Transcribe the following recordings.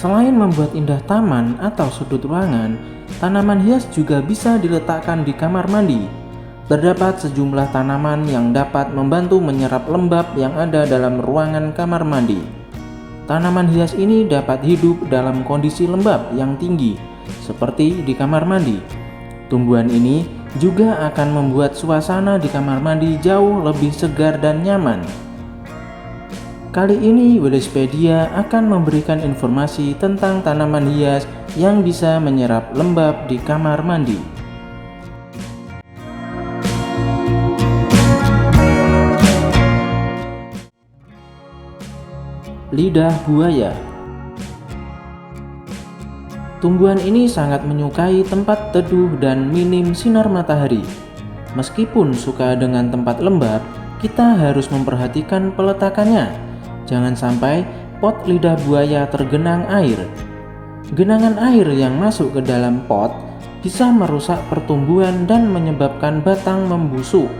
Selain membuat indah taman atau sudut ruangan, tanaman hias juga bisa diletakkan di kamar mandi. Terdapat sejumlah tanaman yang dapat membantu menyerap lembab yang ada dalam ruangan kamar mandi. Tanaman hias ini dapat hidup dalam kondisi lembab yang tinggi, seperti di kamar mandi. Tumbuhan ini juga akan membuat suasana di kamar mandi jauh lebih segar dan nyaman. Kali ini Willispedia akan memberikan informasi tentang tanaman hias yang bisa menyerap lembab di kamar mandi. Lidah buaya. Tumbuhan ini sangat menyukai tempat teduh dan minim sinar matahari. Meskipun suka dengan tempat lembab, kita harus memperhatikan peletakannya. Jangan sampai pot lidah buaya tergenang air. Genangan air yang masuk ke dalam pot bisa merusak pertumbuhan dan menyebabkan batang membusuk.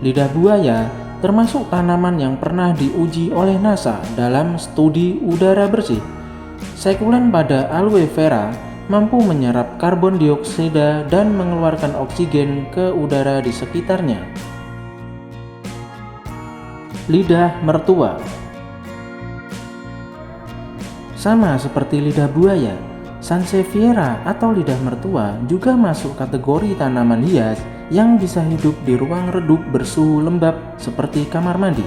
Lidah buaya termasuk tanaman yang pernah diuji oleh NASA dalam studi udara bersih. Sekulen pada aloe vera mampu menyerap karbon dioksida dan mengeluarkan oksigen ke udara di sekitarnya. Lidah mertua. Sama seperti lidah buaya, Sansevieria atau lidah mertua juga masuk kategori tanaman hias yang bisa hidup di ruang redup bersuhu lembab seperti kamar mandi.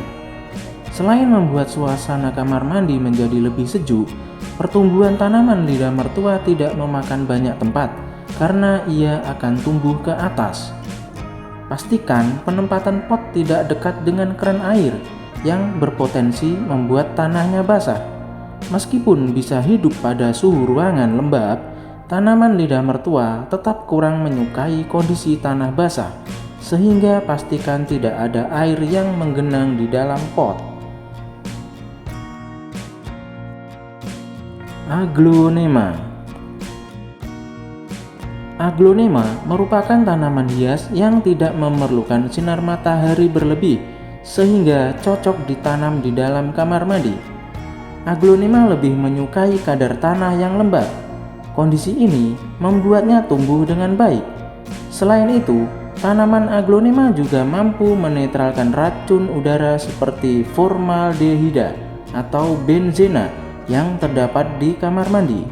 Selain membuat suasana kamar mandi menjadi lebih sejuk, pertumbuhan tanaman lidah mertua tidak memakan banyak tempat karena ia akan tumbuh ke atas. Pastikan penempatan pot tidak dekat dengan keran air yang berpotensi membuat tanahnya basah. Meskipun bisa hidup pada suhu ruangan lembab, tanaman lidah mertua tetap kurang menyukai kondisi tanah basah, sehingga pastikan tidak ada air yang menggenang di dalam pot. Aglonema. Aglonema merupakan tanaman hias yang tidak memerlukan sinar matahari berlebih, sehingga cocok ditanam di dalam kamar mandi. Aglonema lebih menyukai kadar tanah yang lembab. Kondisi ini membuatnya tumbuh dengan baik. Selain itu, tanaman aglonema juga mampu menetralkan racun udara seperti formaldehida atau benzena yang terdapat di kamar mandi.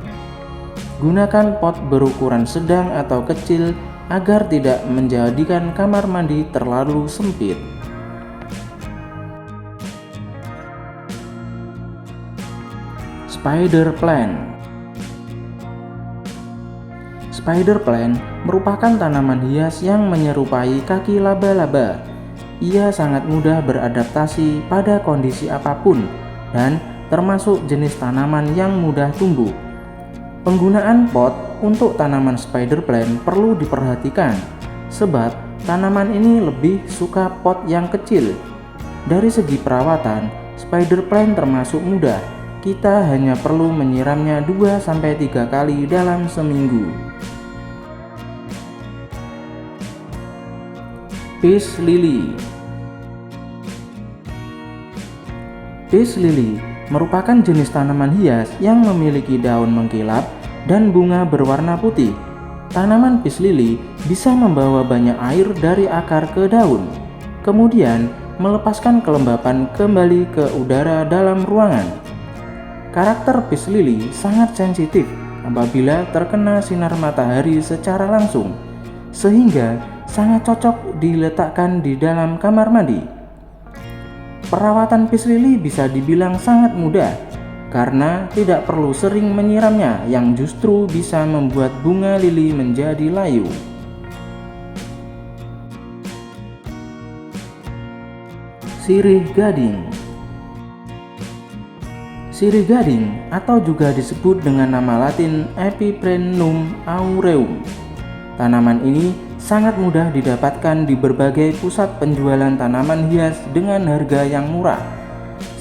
Gunakan pot berukuran sedang atau kecil agar tidak menjadikan kamar mandi terlalu sempit. Spider plant. Spider plant merupakan tanaman hias yang menyerupai kaki laba-laba. Ia sangat mudah beradaptasi pada kondisi apapun dan termasuk jenis tanaman yang mudah tumbuh. Penggunaan pot untuk tanaman spider plant perlu diperhatikan, sebab tanaman ini lebih suka pot yang kecil. Dari segi perawatan, spider plant termasuk mudah. Kita hanya perlu menyiramnya 2-3 kali dalam seminggu. Peace lily. Peace lily merupakan jenis tanaman hias yang memiliki daun mengkilap dan bunga berwarna putih. Tanaman peace lily bisa membawa banyak air dari akar ke daun, kemudian melepaskan kelembapan kembali ke udara dalam ruangan. Karakter peace lily sangat sensitif apabila terkena sinar matahari secara langsung, sehingga sangat cocok diletakkan di dalam kamar mandi. Perawatan peace lily bisa dibilang sangat mudah karena tidak perlu sering menyiramnya, yang justru bisa membuat bunga lili menjadi layu. Sirih gading. Sirih gading atau juga disebut dengan nama latin Epipremnum aureum. Tanaman ini sangat mudah didapatkan di berbagai pusat penjualan tanaman hias dengan harga yang murah.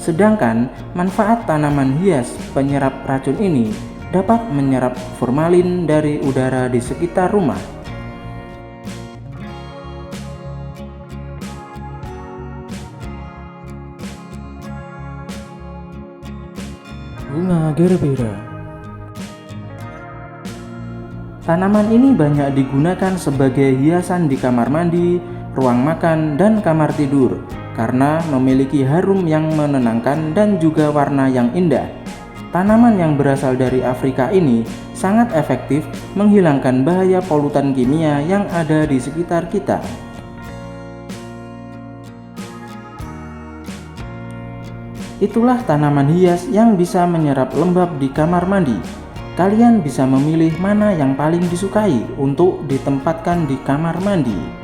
Sedangkan manfaat tanaman hias penyerap racun ini dapat menyerap formalin dari udara di sekitar rumah. bunga gerbera. Tanaman ini banyak digunakan sebagai hiasan di kamar mandi, ruang makan, dan kamar tidur karena memiliki harum yang menenangkan dan juga warna yang indah. Tanaman yang berasal dari Afrika ini sangat efektif menghilangkan bahaya polutan kimia yang ada di sekitar kita. Itulah tanaman hias yang bisa menyerap lembab di kamar mandi. Kalian bisa memilih mana yang paling disukai untuk ditempatkan di kamar mandi.